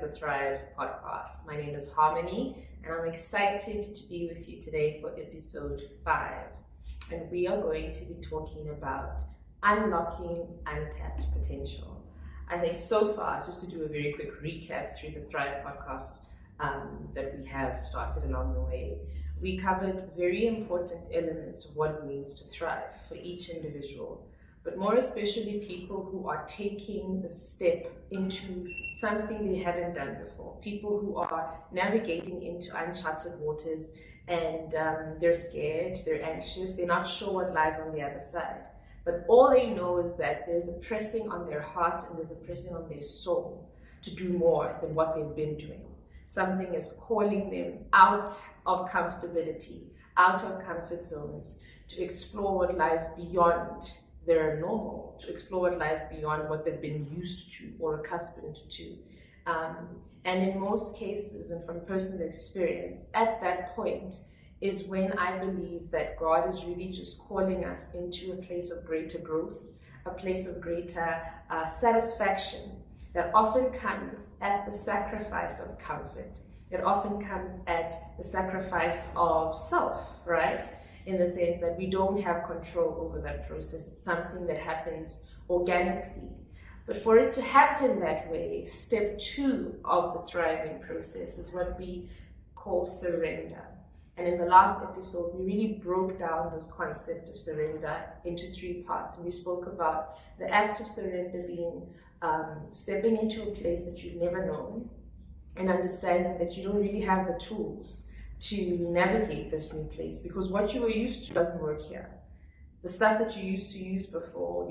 the Thrive podcast. My name is Harmony, and I'm excited to be with you today for episode 5. And we are going to be talking about unlocking untapped potential. I think so far, just to do a very quick recap through the Thrive podcast that we have started along the way, we covered very important elements of what it means to thrive for each individual, but more especially people who are taking the step into something they haven't done before, people who are navigating into uncharted waters and they're scared, they're anxious, they're not sure what lies on the other side. But all they know is that there's a pressing on their heart and there's a pressing on their soul to do more than what they've been doing. Something is calling them out of comfortability, out of comfort zones, to explore what lies beyond their normal, to explore what lies beyond what they've been used to or accustomed to. And in most cases, and from personal experience, at that point is when I believe that God is really just calling us into a place of greater growth, a place of greater satisfaction that often comes at the sacrifice of comfort. It often comes at the sacrifice of self, right? In the sense that we don't have control over that process. It's something that happens organically. But for it to happen that way, step 2 of the thriving process is what we call surrender. And in the last episode, we really broke down this concept of surrender into 3 parts. And we spoke about the act of surrender being stepping into a place that you've never known and understanding that you don't really have the tools to navigate this new place, because what you were used to doesn't work here. The stuff that you used to use before,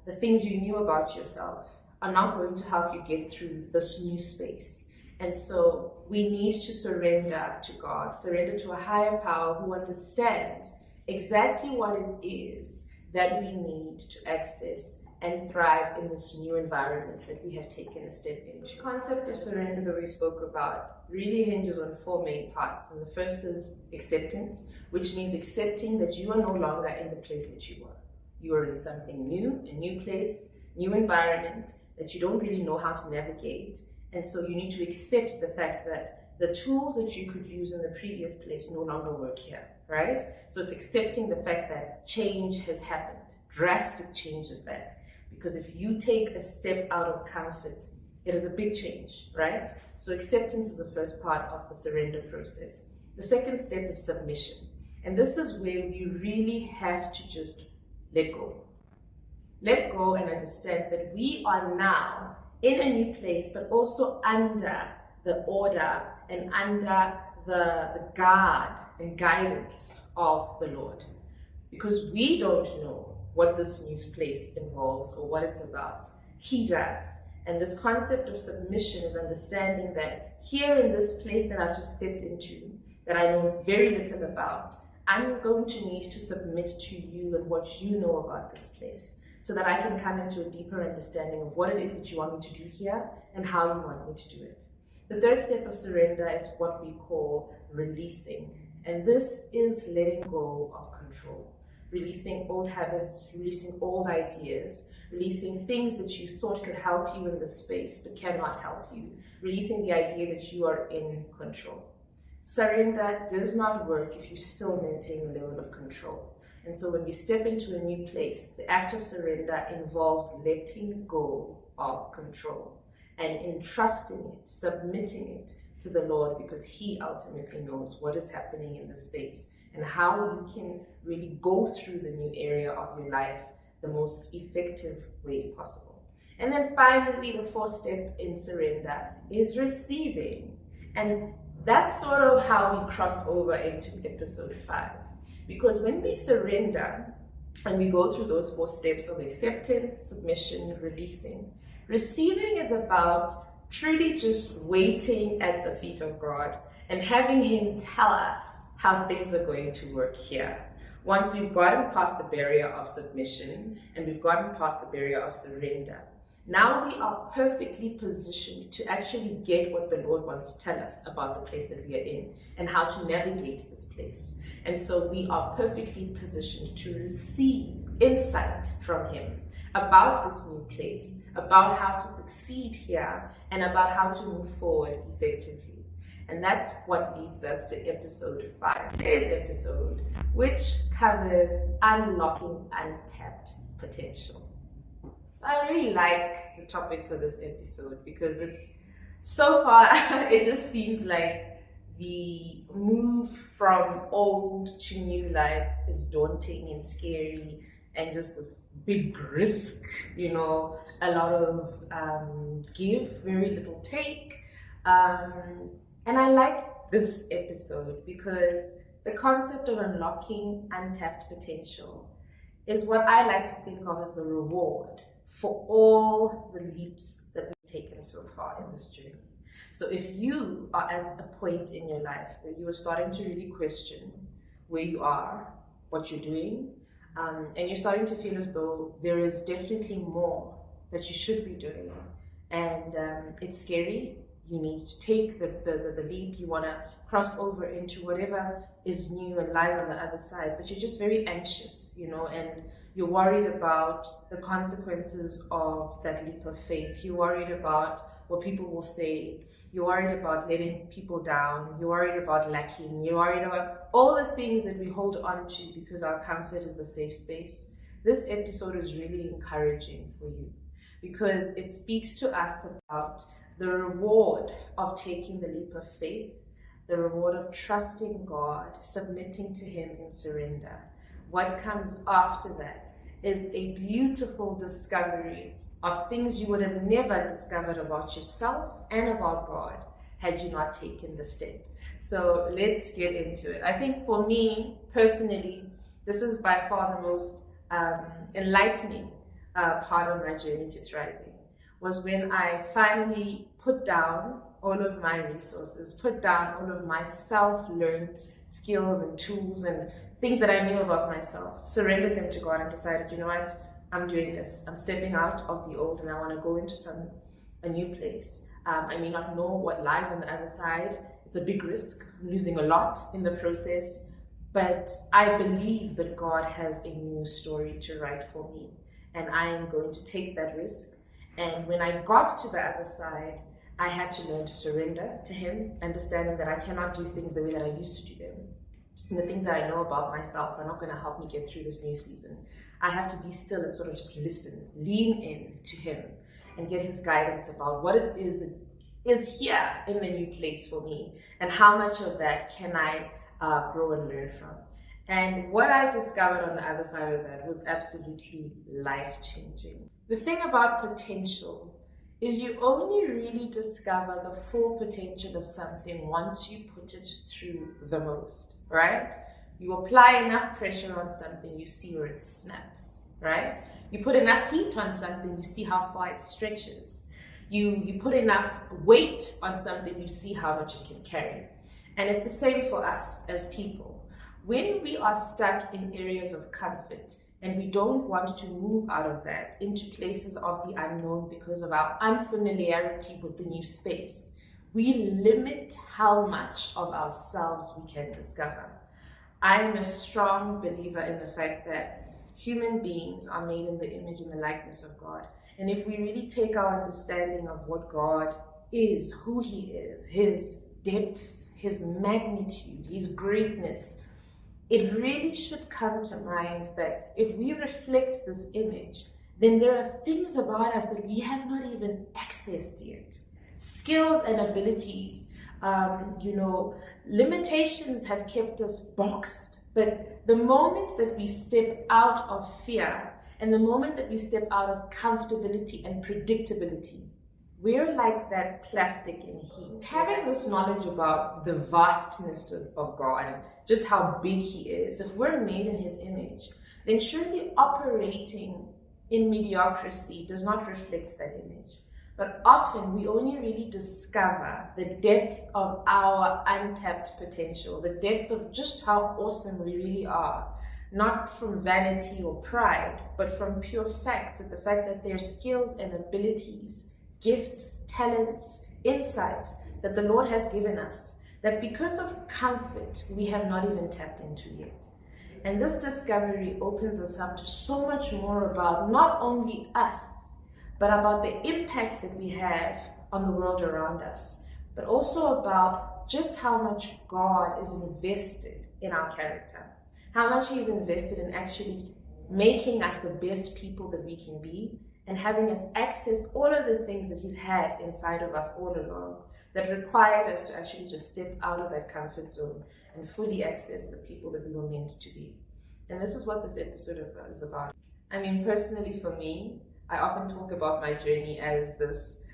the things you knew about yourself are not going to help you get through this new space. And so we need to surrender to God, surrender to a higher power who understands exactly what it is that we need to access and thrive in this new environment that we have taken a step into. The concept of surrender that we spoke about really hinges on 4 main parts. And the first is acceptance, which means accepting that you are no longer in the place that you were. You are in something new, a new place, new environment that you don't really know how to navigate. And so you need to accept the fact that the tools that you could use in the previous place no longer work here, right? So it's accepting the fact that change has happened, drastic change at that. Because if you take a step out of comfort, it is a big change, right? So acceptance is the first part of the surrender process. The second step is submission. And this is where you really have to just let go. Let go and understand that we are now in a new place, but also under the order and under the guard and guidance of the Lord. Because we don't know what this new place involves or what it's about. He does. And this concept of submission is understanding that here in this place that I've just stepped into, that I know very little about, I'm going to need to submit to you and what you know about this place so that I can come into a deeper understanding of what it is that you want me to do here and how you want me to do it. The third step of surrender is what we call releasing. And this is letting go of control. Releasing old habits, releasing old ideas, releasing things that you thought could help you in this space but cannot help you, releasing the idea that you are in control. Surrender does not work if you still maintain a level of control. And so when we step into a new place, the act of surrender involves letting go of control and entrusting it, submitting it to the Lord, because He ultimately knows what is happening in this space and how you can really go through the new area of your life the most effective way possible. And then finally, the 4th step in surrender is receiving. And that's sort of how we cross over into episode 5. Because when we surrender and we go through those 4 steps of acceptance, submission, releasing, receiving is about truly just waiting at the feet of God and having Him tell us how things are going to work here. Once we've gotten past the barrier of submission and we've gotten past the barrier of surrender, now we are perfectly positioned to actually get what the Lord wants to tell us about the place that we are in and how to navigate this place. And so we are perfectly positioned to receive insight from him about this new place, about how to succeed here, and about how to move forward effectively. And that's what leads us to episode 5, today's episode, which covers unlocking untapped potential. So I really like the topic for this episode because it's so far, it just seems like the move from old to new life is daunting and scary and just this big risk, a lot of give, very little take. And I like this episode because the concept of unlocking untapped potential is what I like to think of as the reward for all the leaps that we've taken so far in this journey. So if you are at a point in your life where you are starting to really question where you are, what you're doing, and you're starting to feel as though there is definitely more that you should be doing, and it's scary, you need to take the leap, you want to cross over into whatever is new and lies on the other side, but you're just very anxious, and you're worried about the consequences of that leap of faith. You're worried about what people will say. You're worried about letting people down. You're worried about lacking. You're worried about all the things that we hold on to because our comfort is the safe space. This episode is really encouraging for you because it speaks to us about the reward of taking the leap of faith, the reward of trusting God, submitting to Him in surrender. What comes after that is a beautiful discovery of things you would have never discovered about yourself and about God had you not taken the step. So let's get into it. I think for me personally, this is by far the most enlightening part of my journey to thriving, was when I finally put down all of my resources, put down all of my self-learned skills and tools and things that I knew about myself, surrendered them to God and decided, you know what, I'm doing this. I'm stepping out of the old and I want to go into a new place. I may not know what lies on the other side. It's a big risk, I'm losing a lot in the process, but I believe that God has a new story to write for me, and I am going to take that risk. And when I got to the other side, I had to learn to surrender to Him, understanding that I cannot do things the way that I used to do them. And the things that I know about myself are not going to help me get through this new season. I have to be still and sort of just listen, lean in to Him and get His guidance about what it is that is here in the new place for me and how much of that can I grow and learn from. And what I discovered on the other side of that was absolutely life-changing. The thing about potential is you only really discover the full potential of something once you put it through the most, right? You apply enough pressure on something, you see where it snaps, right? You put enough heat on something, you see how far it stretches. You put enough weight on something, you see how much it can carry. And it's the same for us as people. When we are stuck in areas of comfort and we don't want to move out of that into places of the unknown because of our unfamiliarity with the new space, we limit how much of ourselves we can discover. I am a strong believer in the fact that human beings are made in the image and the likeness of God. And if we really take our understanding of what God is, who He is, His depth, His magnitude, His greatness, it really should come to mind that if we reflect this image, then there are things about us that we have not even accessed yet. Skills and abilities, limitations have kept us boxed. But the moment that we step out of fear and the moment that we step out of comfortability and predictability, we're like that plastic in heat. Having this knowledge about the vastness of God and just how big He is, if we're made in His image, then surely operating in mediocrity does not reflect that image. But often we only really discover the depth of our untapped potential, the depth of just how awesome we really are, not from vanity or pride, but from pure facts, and the fact that there are skills and abilities, gifts, talents, insights that the Lord has given us, that because of comfort, we have not even tapped into yet. And this discovery opens us up to so much more about not only us, but about the impact that we have on the world around us, but also about just how much God is invested in our character, how much He's invested in actually making us the best people that we can be, and having us access all of the things that He's had inside of us all along that required us to actually just step out of that comfort zone and fully access the people that we were meant to be. And this is what this episode is about. I mean, personally for me, I often talk about my journey as this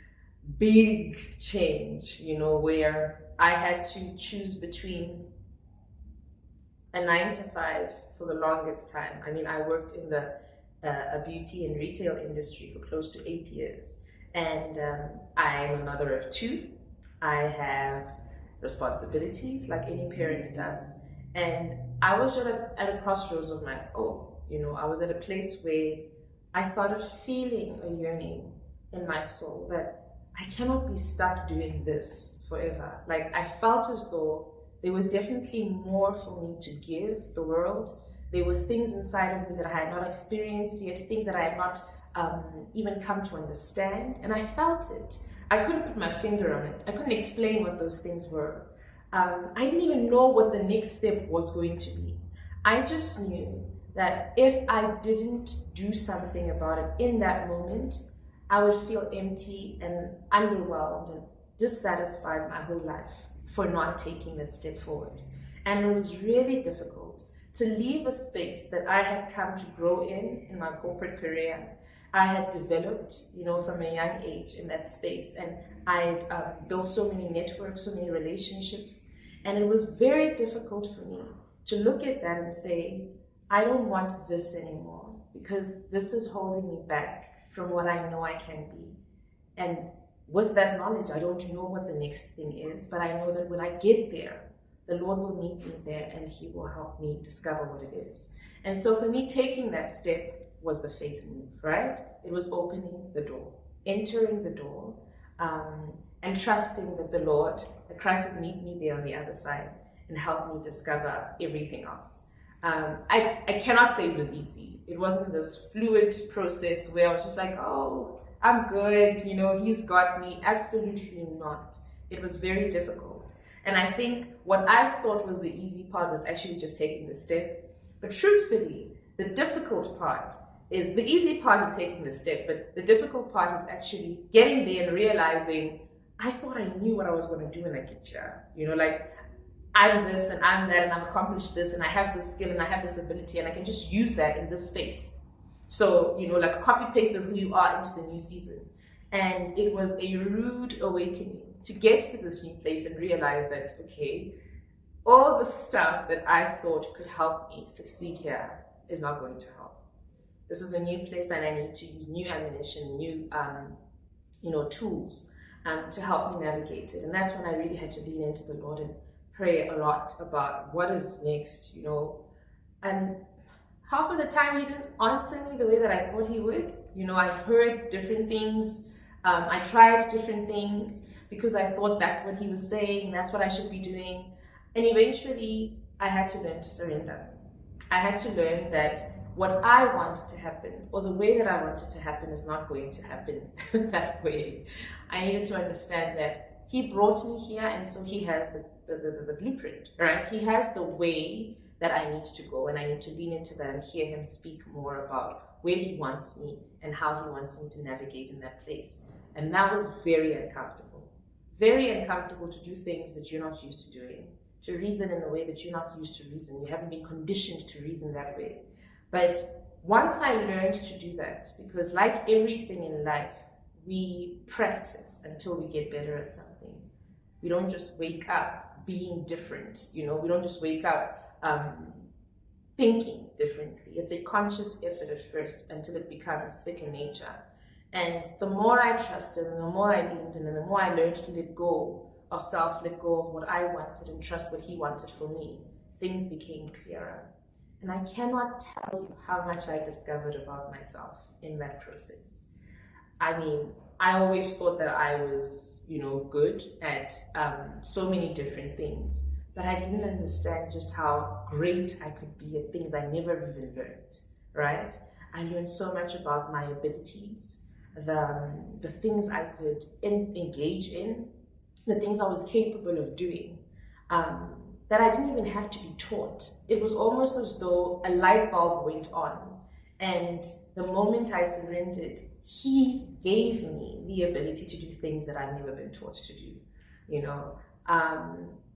big change, where I had to choose between a 9 to 5 for the longest time. I mean, I worked in the beauty and retail industry for close to 8 years. And I'm a mother of 2. I have responsibilities like any parent does. And I was just at a crossroads of my own. I was at a place where I started feeling a yearning in my soul that I cannot be stuck doing this forever. Like, I felt as though there was definitely more for me to give the world. There were things inside of me that I had not experienced yet, things that I had not even come to understand. And I felt it. I couldn't put my finger on it. I couldn't explain what those things were. I didn't even know what the next step was going to be. I just knew that if I didn't do something about it in that moment, I would feel empty and underwhelmed and dissatisfied my whole life for not taking that step forward. And it was really difficult to leave a space that I had come to grow in my corporate career. I had developed, from a young age in that space, and I had built so many networks, so many relationships, and it was very difficult for me to look at that and say, I don't want this anymore, because this is holding me back from what I know I can be. And with that knowledge, I don't know what the next thing is, but I know that when I get there, the Lord will meet me there and He will help me discover what it is. And so for me, taking that step was the faith move, right? It was opening the door, entering the door, and trusting that the Lord, that Christ would meet me there on the other side and help me discover everything else. I cannot say it was easy. It wasn't this fluid process where I was just like, oh, I'm good, He's got me. Absolutely not. It was very difficult. And I think what I thought was the easy part was actually just taking the step. But truthfully, the difficult part is, the easy part is taking the step, but the difficult part is actually getting there and realizing, I thought I knew what I was going to do when I get here. Like, I'm this and I'm that and I've accomplished this and I have this skill and I have this ability and I can just use that in this space. So, like copy paste of who you are into the new season. And it was a rude awakening to get to this new place and realize that, okay, all the stuff that I thought could help me succeed here is not going to help. This is a new place and I need to use new ammunition, new, tools to help me navigate it. And that's when I really had to lean into the Lord and pray a lot about what is next, And half of the time He didn't answer me the way that I thought He would. I heard different things. I tried different things because I thought that's what He was saying, that's what I should be doing. And eventually I had to learn to surrender. I had to learn that what I want to happen, or the way that I want it to happen, is not going to happen that way. I needed to understand that He brought me here, and so He has the blueprint, right? He has the way that I need to go, and I need to lean into that and hear Him speak more about where He wants me and how He wants me to navigate in that place. And that was very uncomfortable to do things that you're not used to doing, to reason in a way that you're not used to reason. You haven't been conditioned to reason that way. But once I learned to do that, because like everything in life, we practice until we get better at something. We don't just wake up being different, we don't just wake up thinking differently. It's a conscious effort at first until it becomes second nature. And the more I trusted and the more I leaned in and the more I learned to let go of self, let go of what I wanted and trust what He wanted for me, things became clearer. And I cannot tell you how much I discovered about myself in that process. I mean, I always thought that I was, good at so many different things. but I didn't understand just how great I could be at things I never even learned, right? I learned so much about my abilities, the things I could engage in, the things I was capable of doing, that I didn't even have to be taught. It was almost as though a light bulb went on, and the moment I surrendered, he gave me the ability to do things that I've never been taught to do, you know.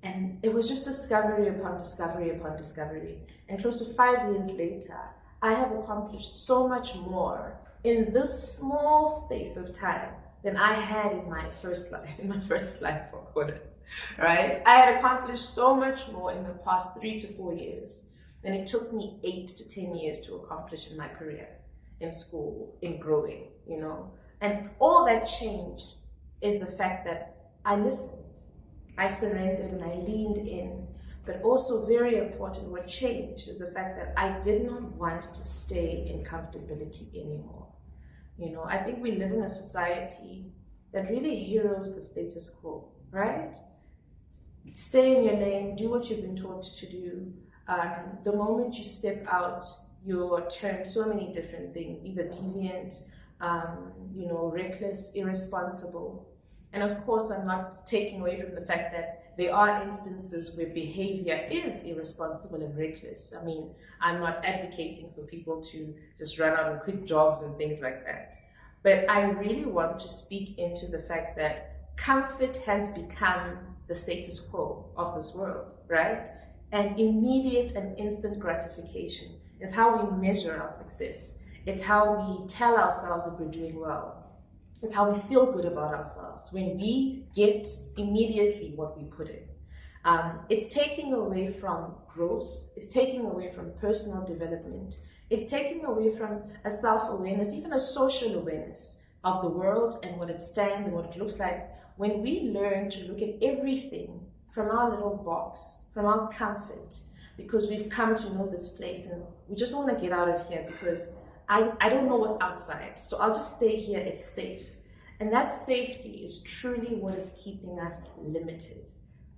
And it was just discovery upon discovery upon discovery. And close to 5 years later, I have accomplished so much more in this small space of time than I had in my first life, for quarter, right? I had accomplished so much more in the past 3 to 4 years than it took me 8 to 10 years to accomplish in my career, in school, in growing, you know? And all that changed is the fact that I listened, I surrendered, and I leaned in. But also very important, what changed is the fact that I did not want to stay in comfortability anymore. You know, I think we live in a society that really heroes the status quo, right? Stay in your lane, do what you've been taught to do. The moment you step out, you're termed so many different things, either deviant, you know, reckless, irresponsible. And of course, I'm not taking away from the fact that there are instances where behavior is irresponsible and reckless. I mean, I'm not advocating for people to just run out and quit jobs and things like that. But I really want to speak into the fact that comfort has become the status quo of this world, right? And immediate and instant gratification is how we measure our success. It's how we tell ourselves that we're doing well. It's how we feel good about ourselves when we get immediately what we put in. It's taking away from growth. It's taking away from personal development. It's taking away from a self-awareness, even a social awareness of the world and what it stands and what it looks like. When we learn to look at everything from our little box, from our comfort, because we've come to know this place and we just want to get out of here because I don't know what's outside, so I'll just stay here, it's safe. And that safety is truly what is keeping us limited.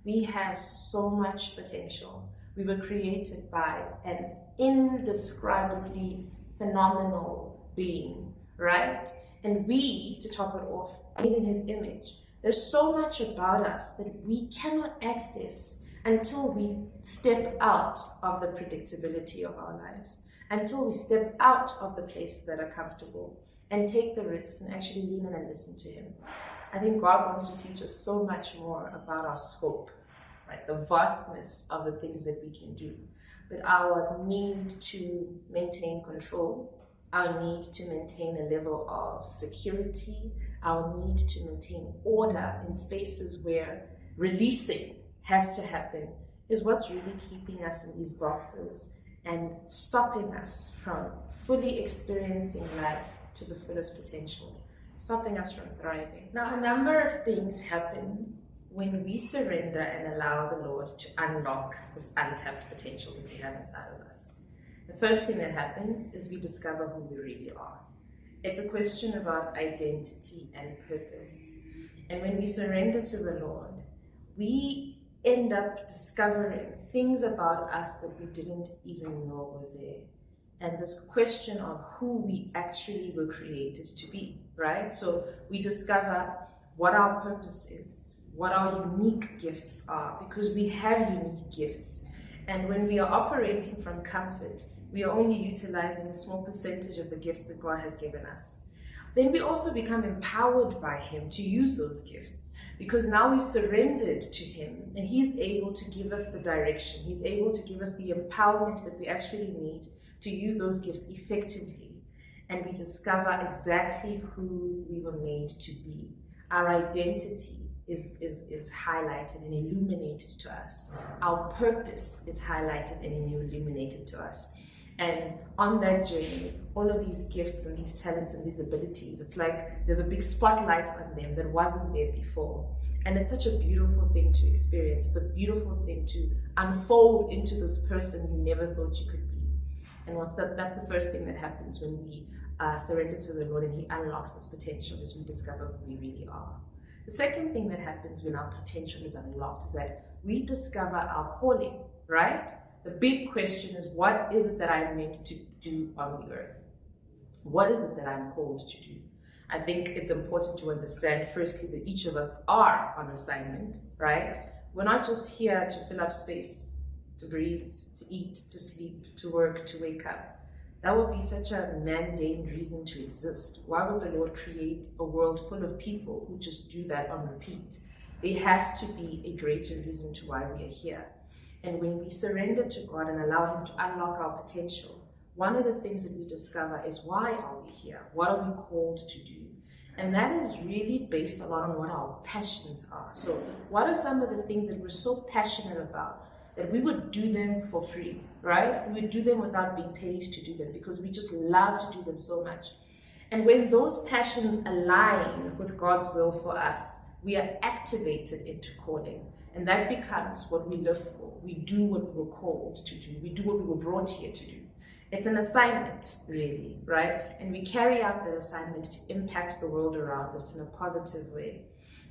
We have so much potential. We were created by an indescribably phenomenal being, right? And we, to top it off, made in his image. There's so much about us that we cannot access until we step out of the predictability of our lives, until we step out of the places that are comfortable and take the risks and actually lean in and listen to him. I think God wants to teach us so much more about our scope, right? The vastness of the things that we can do. But our need to maintain control, our need to maintain a level of security, our need to maintain order in spaces where releasing has to happen is what's really keeping us in these boxes and stopping us from fully experiencing life to the fullest potential, stopping us from thriving. Now, a number of things happen when we surrender and allow the Lord to unlock this untapped potential that we have inside of us. The first thing that happens is we discover who we really are. It's a question about identity and purpose. And when we surrender to the Lord, we end up discovering things about us that we didn't even know were there. And this question of who we actually were created to be, right? So we discover what our purpose is, what our unique gifts are, because we have unique gifts. And when we are operating from comfort, we are only utilizing a small percentage of the gifts that God has given us. Then we also become empowered by him to use those gifts, because now we've surrendered to him and he's able to give us the direction. He's able to give us the empowerment that we actually need to use those gifts effectively. And we discover exactly who we were made to be. Our identity is highlighted and illuminated to us. Our purpose is highlighted and illuminated to us. And on that journey, all of these gifts and these talents and these abilities, it's like there's a big spotlight on them that wasn't there before. And it's such a beautiful thing to experience. It's a beautiful thing to unfold into this person you never thought you could be. And that's the first thing that happens when we surrender to the Lord and he unlocks this potential, as we discover who we really are. The second thing that happens when our potential is unlocked is that we discover our calling, right? The big question is, what is it that I'm meant to do on the earth? What is it that I'm called to do? I think it's important to understand, firstly, that each of us are on assignment, right? We're not just here to fill up space, to breathe, to eat, to sleep, to work, to wake up. That would be such a mundane reason to exist. Why would the Lord create a world full of people who just do that on repeat? There has to be a greater reason to why we are here. And when we surrender to God and allow Him to unlock our potential, one of the things that we discover is, why are we here? What are we called to do? And that is really based a lot on what our passions are. So what are some of the things that we're so passionate about that we would do them for free, right? We would do them without being paid to do them because we just love to do them so much. And when those passions align with God's will for us, we are activated into calling. And that becomes what we live for. We do what we were called to do. We do what we were brought here to do. It's an assignment, really, right? And we carry out that assignment to impact the world around us in a positive way.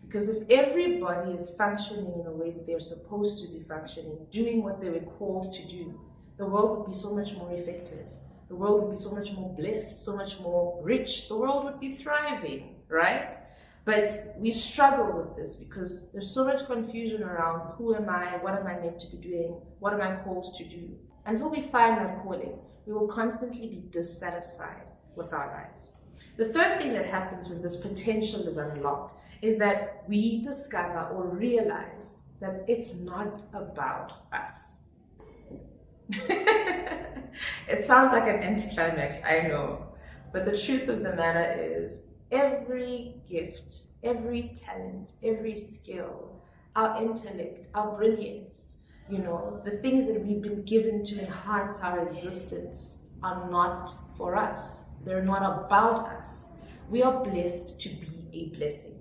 Because if everybody is functioning in a way that they're supposed to be functioning, doing what they were called to do, the world would be so much more effective. The world would be so much more blessed, so much more rich. The world would be thriving, right? But we struggle with this because there's so much confusion around, who am I? What am I meant to be doing? What am I called to do? Until we find that calling, we will constantly be dissatisfied with our lives. The third thing that happens when this potential is unlocked is that we discover or realize that it's not about us. It sounds like an anticlimax, I know. But the truth of the matter is, every gift, every talent, every skill, our intellect, our brilliance, the things that we've been given to enhance our existence are not for us. They're not about us. We are blessed to be a blessing.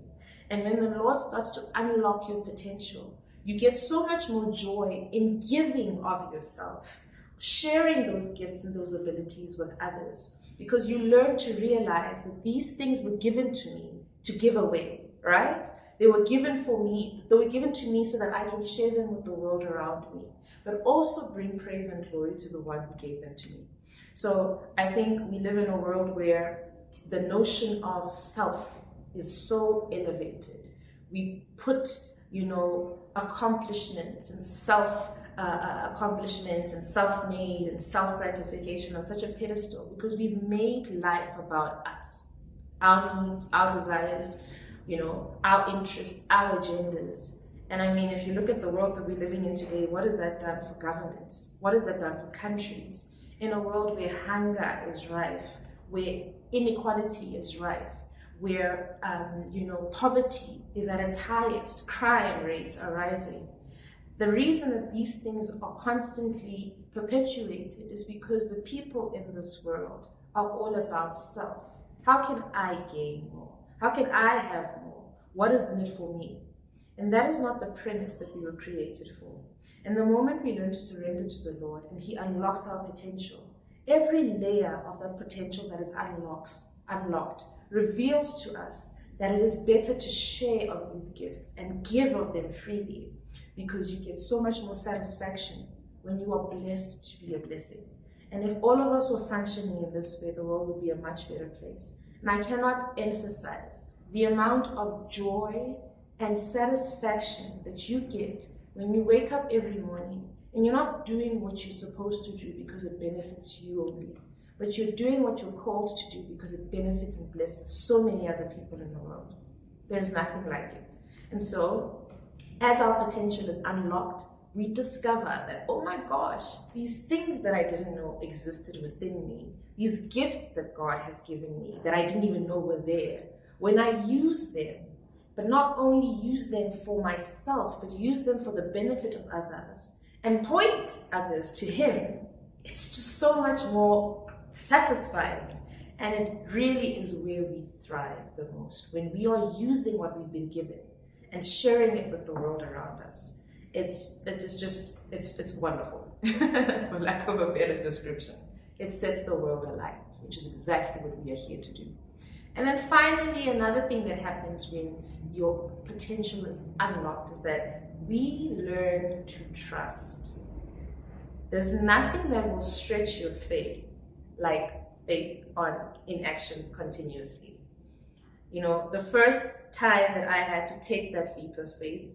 And when the Lord starts to unlock your potential, you get so much more joy in giving of yourself, sharing those gifts and those abilities with others, because you learn to realize that these things were given to me to give away, right? They were given for me. They were given to me so that I can share them with the world around me, but also bring praise and glory to the one who gave them to me. So I think we live in a world where the notion of self is so elevated. We put, accomplishments and accomplishments and self-made and self-gratification on such a pedestal because we've made life about us, our needs, our desires, our interests, our agendas. And I mean, if you look at the world that we're living in today, what has that done for governments? What has that done for countries? In a world where hunger is rife, where inequality is rife, where poverty is at its highest, crime rates are rising. The reason that these things are constantly perpetuated is because the people in this world are all about self. How can I gain more? How can I have more? What is in it for me? And that is not the premise that we were created for. And the moment we learn to surrender to the Lord and He unlocks our potential, every layer of that potential that is unlocked reveals to us that it is better to share of these gifts and give of them freely, because you get so much more satisfaction when you are blessed to be a blessing. And if all of us were functioning in this way, the world would be a much better place. And I cannot emphasize the amount of joy and satisfaction that you get when you wake up every morning and you're not doing what you're supposed to do because it benefits you only, but you're doing what you're called to do because it benefits and blesses so many other people in the world. There's nothing like it. And so, as our potential is unlocked, we discover that, oh my gosh, these things that I didn't know existed within me, these gifts that God has given me that I didn't even know were there, when I use them, but not only use them for myself, but use them for the benefit of others and point others to Him, it's just so much more satisfying. And it really is where we thrive the most, when we are using what we've been given and sharing it with the world around us. It's wonderful, for lack of a better description. It sets the world alight, which is exactly what we are here to do. And then finally, another thing that happens when your potential is unlocked is that we learn to trust. There's nothing that will stretch your faith like faith in action continuously. You know, the first time that I had to take that leap of faith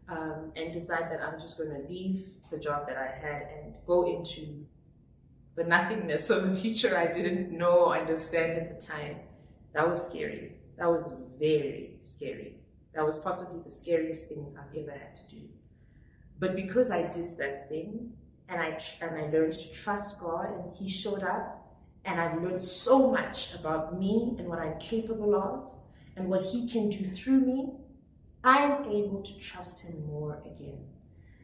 and decide that I'm just going to leave the job that I had and go into the nothingness of a future I didn't know or understand at the time, that was scary. That was very scary. That was possibly the scariest thing I've ever had to do. But because I did that thing, and I learned to trust God, and He showed up, and I've learned so much about me and what I'm capable of, and what He can do through me, I'm able to trust Him more again.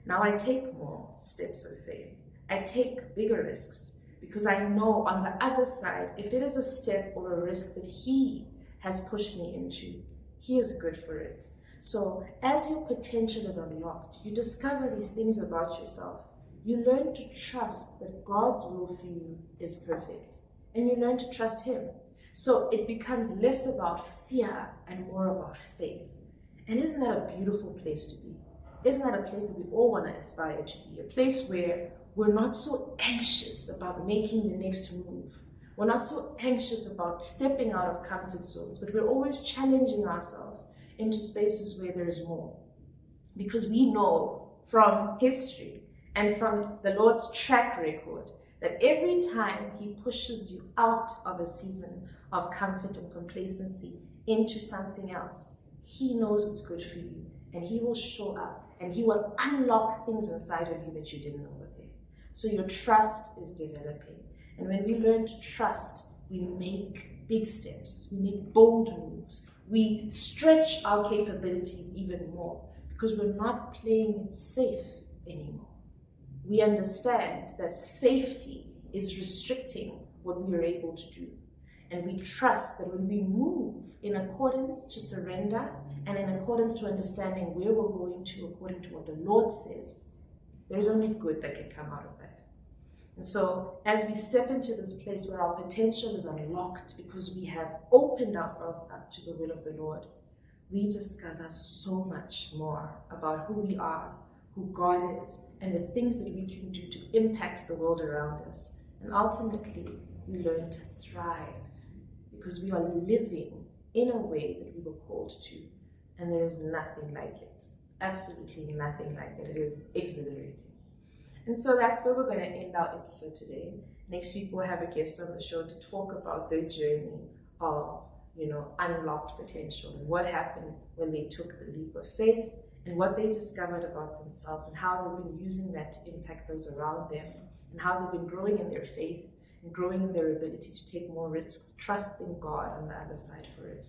Now I take more steps of faith. I take bigger risks, because I know on the other side, if it is a step or a risk that He has pushed me into, He is good for it. So as your potential is unlocked, you discover these things about yourself. You learn to trust that God's will for you is perfect, and you learn to trust Him. So it becomes less about fear and more about faith. And isn't that a beautiful place to be? Isn't that a place that we all want to aspire to be? A place where we're not so anxious about making the next move. We're not so anxious about stepping out of comfort zones, but we're always challenging ourselves into spaces where there is more. Because we know from history and from the Lord's track record that every time He pushes you out of a season of comfort and complacency into something else, He knows it's good for you, and He will show up, and He will unlock things inside of you that you didn't know were there. So your trust is developing. And when we learn to trust, we make big steps, we make bold moves, we stretch our capabilities even more, because we're not playing it safe anymore. We understand that safety is restricting what we are able to do. And we trust that when we move in accordance to surrender and in accordance to understanding where we're going to according to what the Lord says, there's only good that can come out of that. And so as we step into this place where our potential is unlocked because we have opened ourselves up to the will of the Lord, we discover so much more about who we are, who God is, and the things that we can do to impact the world around us. And ultimately, we learn to thrive because we are living in a way that we were called to. And there is nothing like it. Absolutely nothing like it. It is exhilarating. And so that's where we're going to end our episode today. Next week, we'll have a guest on the show to talk about their journey of, unlocked potential and what happened when they took the leap of faith and what they discovered about themselves and how they've been using that to impact those around them and how they've been growing in their faith and growing in their ability to take more risks, trusting God on the other side for it.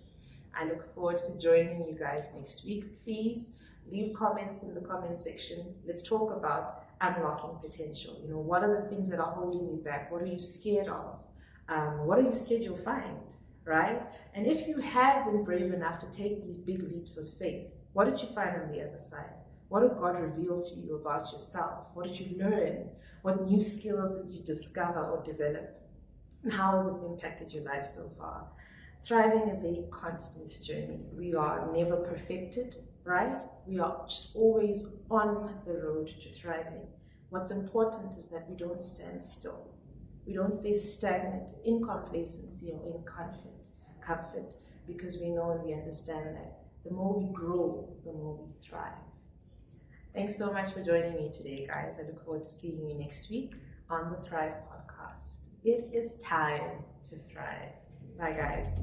I look forward to joining you guys next week. Please leave comments in the comment section. Let's talk about unlocking potential. What are the things that are holding you back? What are you scared of? What are you scared you'll find, right? And if you have been brave enough to take these big leaps of faith, what did you find on the other side? What did God reveal to you about yourself? What did you learn? What new skills did you discover or develop? And how has it impacted your life so far? Thriving is a constant journey. We are never perfected, right? We are just always on the road to thriving. What's important is that we don't stand still. We don't stay stagnant in complacency or in comfort, because we know and we understand that the more we grow, the more we thrive. Thanks so much for joining me today, guys. I look forward to seeing you next week on the Thrive Podcast. It is time to thrive. Bye, guys.